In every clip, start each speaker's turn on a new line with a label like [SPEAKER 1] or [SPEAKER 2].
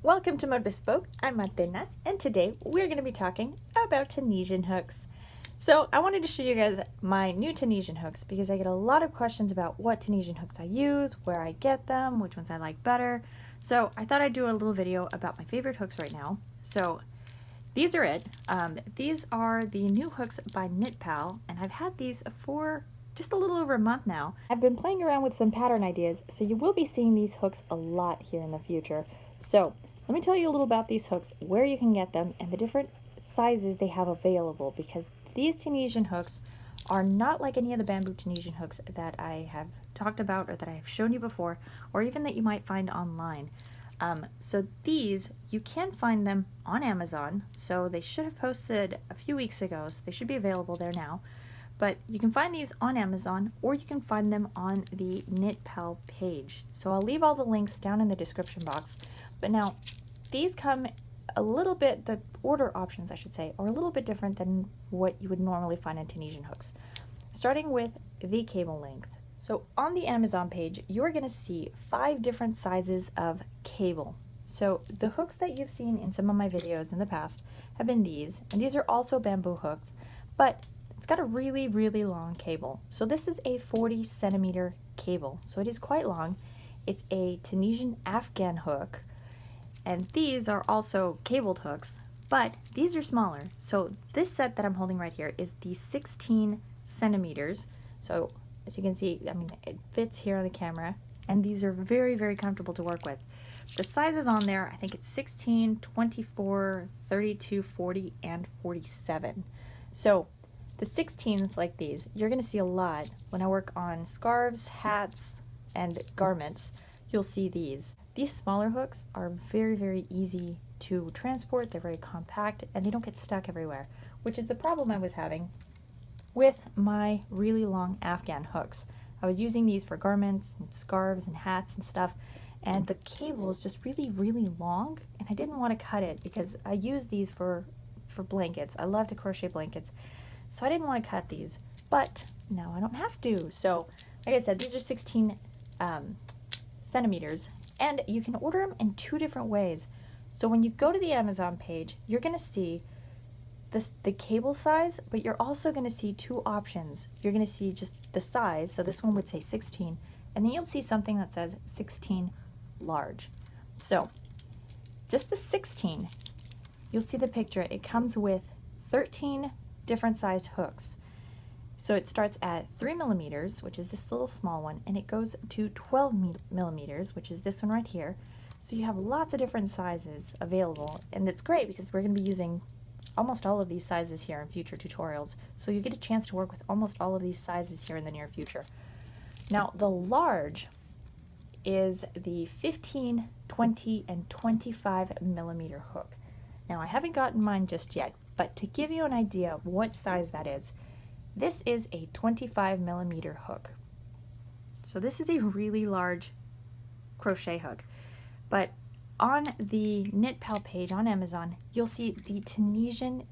[SPEAKER 1] Welcome to Mode Bespoke. I'm Atenas, and today we're going to be talking about Tunisian hooks. So I wanted to show you guys my new Tunisian hooks because I get a lot of questions about what Tunisian hooks I use, where I get them, which ones I like better. So I thought I'd do a little video about my favorite hooks right now. So these are it. These are the new hooks by KnitPal, and I've had these for just a little over a month now. I've been playing around with some pattern ideas, so you will be seeing these hooks a lot here in the future. So let me tell you a little about these hooks, where you can get them, and the different sizes they have available, because these Tunisian hooks are not like any of the bamboo Tunisian hooks that I have talked about or that I have shown you before, or even that you might find online. So these, you can find them on Amazon, so they should have posted a few weeks ago, so they should be available there now. But you can find these on Amazon, or you can find them on the KnitPal page. So I'll leave all the links down in the description box. But now, these come a little bit, the order options I should say, are a little bit different than what you would normally find in Tunisian hooks. Starting with the cable length. So on the Amazon page, you're going to see 5 different sizes of cable. So the hooks that you've seen in some of my videos in the past have been these, and these are also bamboo hooks, but it's got a really, really long cable. So this is a 40 centimeter cable, so it is quite long. It's a Tunisian Afghan hook, and these are also cabled hooks, but these are smaller. So this set that I'm holding right here is the 16 centimeters. So as you can see, I mean, it fits here on the camera, and these are very, very comfortable to work with. The sizes on there, I think it's 16, 24, 32, 40, and 47. So the 16s like these, you're going to see a lot when I work on scarves, hats, and garments. You'll see these. These smaller hooks are very, very easy to transport. They're very compact, and they don't get stuck everywhere, which is the problem I was having with my really long Afghan hooks. I was using these for garments and scarves and hats and stuff, and the cable is just really, really long, and I didn't want to cut it because I use these for blankets. I love to crochet blankets, so I didn't want to cut these, but now I don't have to. So like I said, these are 16 centimeters, and you can order them in 2 different ways. So when you go to the Amazon page, you're going to see the cable size, but you're also going to see 2 options. You're going to see just the size, so this one would say 16, and then you'll see something that says 16 large. So just the 16, you'll see the picture. It comes with 13 different sized hooks. So it starts at 3 millimeters, which is this little small one, and it goes to 12 millimeters, which is this one right here. So you have lots of different sizes available, and it's great because we're going to be using almost all of these sizes here in future tutorials. So you get a chance to work with almost all of these sizes here in the near future. Now the large is the 15, 20, and 25 millimeter hook. Now I haven't gotten mine just yet, but to give you an idea of what size that is, this is a 25 millimeter hook. So this is a really large crochet hook. But on the KnitPal page on Amazon, you'll see the Tunisian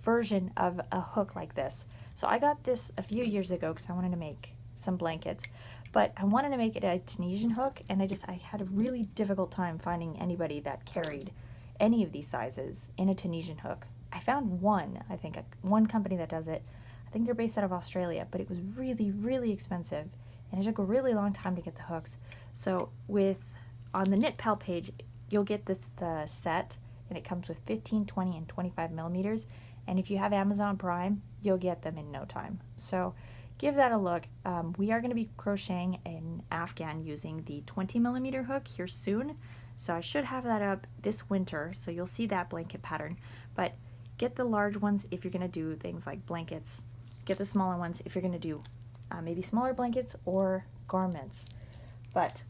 [SPEAKER 1] version of a hook like this. So I got this a few years ago because I wanted to make some blankets, but I wanted to make it a Tunisian hook, and I had a really difficult time finding anybody that carried any of these sizes in a Tunisian hook. I found one, I think, one company that does it. I think they're based out of Australia, but it was really, really expensive, and it took a really long time to get the hooks. So on the KnitPal page, you'll get the set, and it comes with 15, 20, and 25 millimeters. And if you have Amazon Prime, you'll get them in no time. So give that a look. We are going to be crocheting an Afghan using the 20 millimeter hook here soon. So I should have that up this winter, so you'll see that blanket pattern. But get the large ones if you're going to do things like blankets. Get the smaller ones if you're going to do maybe smaller blankets or garments. But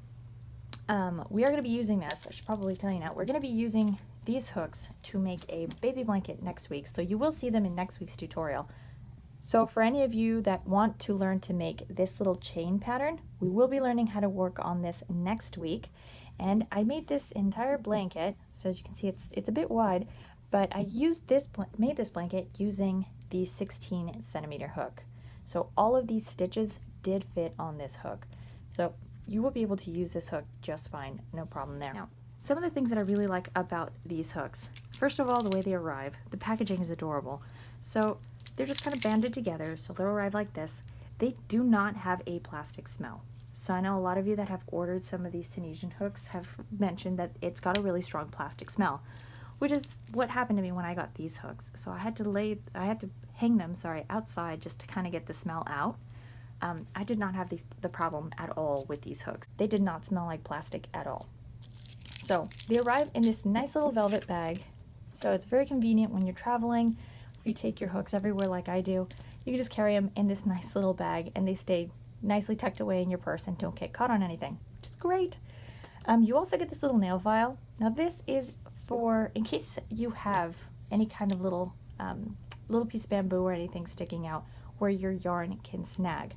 [SPEAKER 1] we are going to be using this, I should probably tell you now, we're going to be using these hooks to make a baby blanket next week, so you will see them in next week's tutorial. So for any of you that want to learn to make this little chain pattern, we will be learning how to work on this next week. And I made this entire blanket, so as you can see it's a bit wide, but I made this blanket using the 16 centimeter hook. So all of these stitches did fit on this hook. So you will be able to use this hook just fine, no problem there. Now, some of the things that I really like about these hooks. First of all, the way they arrive. The packaging is adorable. So they're just kind of banded together, so they'll arrive like this. They do not have a plastic smell. So I know a lot of you that have ordered some of these Tunisian hooks have mentioned that it's got a really strong plastic smell, which is what happened to me when I got these hooks. So I had to hang them, outside just to kind of get the smell out. I did not have the problem at all with these hooks. They did not smell like plastic at all. So they arrive in this nice little velvet bag. So it's very convenient when you're traveling. If you take your hooks everywhere like I do, you can just carry them in this nice little bag and they stay nicely tucked away in your purse and don't get caught on anything, which is great. You also get this little nail file. Now this is for in case you have any kind of little piece of bamboo or anything sticking out where your yarn can snag.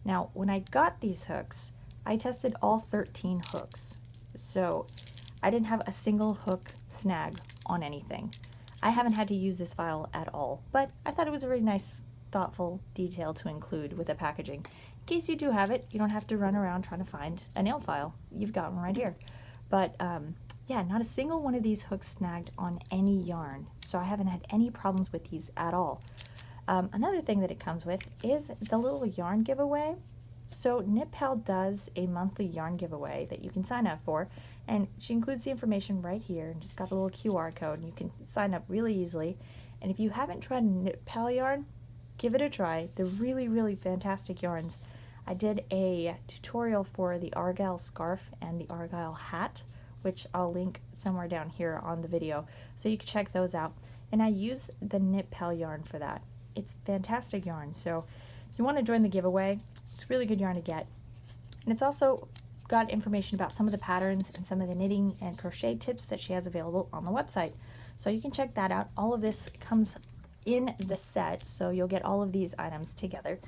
[SPEAKER 1] Now when I got these hooks, I tested all 13 hooks. So I didn't have a single hook snag on anything. I haven't had to use this file at all, but I thought it was a very nice, thoughtful detail to include with the packaging. In case you do have it, you don't have to run around trying to find a nail file. You've got one right here. But yeah, not a single one of these hooks snagged on any yarn, so I haven't had any problems with these at all. Another thing that it comes with is the little yarn giveaway. So KnitPal does a monthly yarn giveaway that you can sign up for, and she includes the information right here and just got a little QR code and you can sign up really easily. And if you haven't tried KnitPal yarn, give it a try. They're really, really fantastic yarns. I did a tutorial for the Argyle scarf and the Argyle hat, which I'll link somewhere down here on the video, so you can check those out. And I use the KnitPal yarn for that. It's fantastic yarn, so if you want to join the giveaway, it's really good yarn to get. And it's also got information about some of the patterns and some of the knitting and crochet tips that she has available on the website. So you can check that out. All of this comes in the set, so you'll get all of these items together.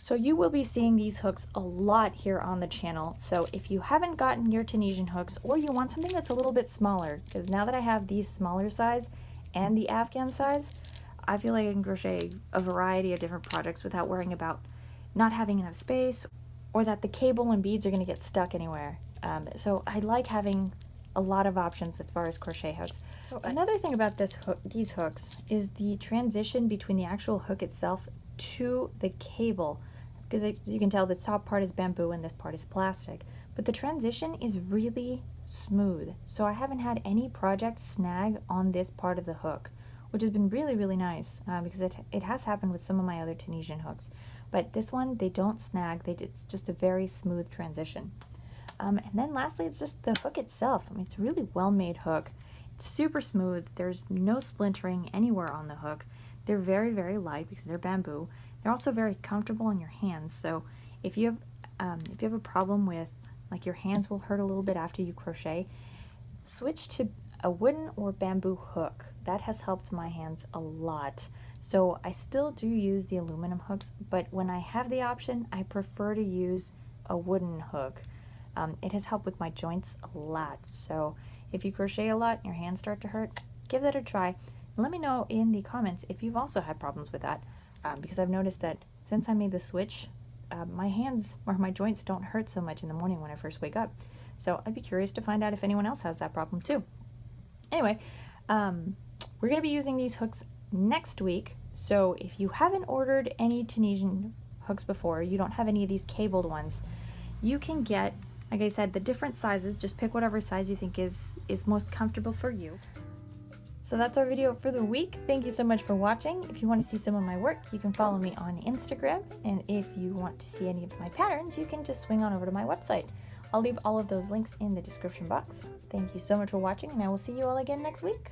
[SPEAKER 1] So you will be seeing these hooks a lot here on the channel. So if you haven't gotten your Tunisian hooks, or you want something that's a little bit smaller, because now that I have these smaller size and the Afghan size, I feel like I can crochet a variety of different projects without worrying about not having enough space or that the cable and beads are going to get stuck anywhere. So I like having a lot of options as far as crochet hooks. So another thing about these hooks is the transition between the actual hook itself to the cable, because you can tell the top part is bamboo and this part is plastic, but the transition is really smooth. So I haven't had any project snag on this part of the hook, which has been really, really nice, because it has happened with some of my other Tunisian hooks. But this one, they don't snag. It's just a very smooth transition. And then lastly, it's just the hook itself. I mean, it's a really well-made hook. It's super smooth. There's no splintering anywhere on the hook. They're very, very light because they're bamboo. They're also very comfortable in your hands. So if you have a problem with, like, your hands will hurt a little bit after you crochet, switch to a wooden or bamboo hook. That has helped my hands a lot. So I still do use the aluminum hooks, but when I have the option, I prefer to use a wooden hook. It has helped with my joints a lot. So if you crochet a lot and your hands start to hurt, give that a try. And let me know in the comments if you've also had problems with that, because I've noticed that since I made the switch, my hands or my joints don't hurt so much in the morning when I first wake up. So I'd be curious to find out if anyone else has that problem too. Anyway, we're going to be using these hooks next week. So if you haven't ordered any Tunisian hooks before, you don't have any of these cabled ones, you can get, like I said, the different sizes. Just pick whatever size you think is most comfortable for you. So that's our video for the week. Thank you so much for watching. If you want to see some of my work, you can follow me on Instagram. And if you want to see any of my patterns, you can just swing on over to my website. I'll leave all of those links in the description box. Thank you so much for watching, and I will see you all again next week.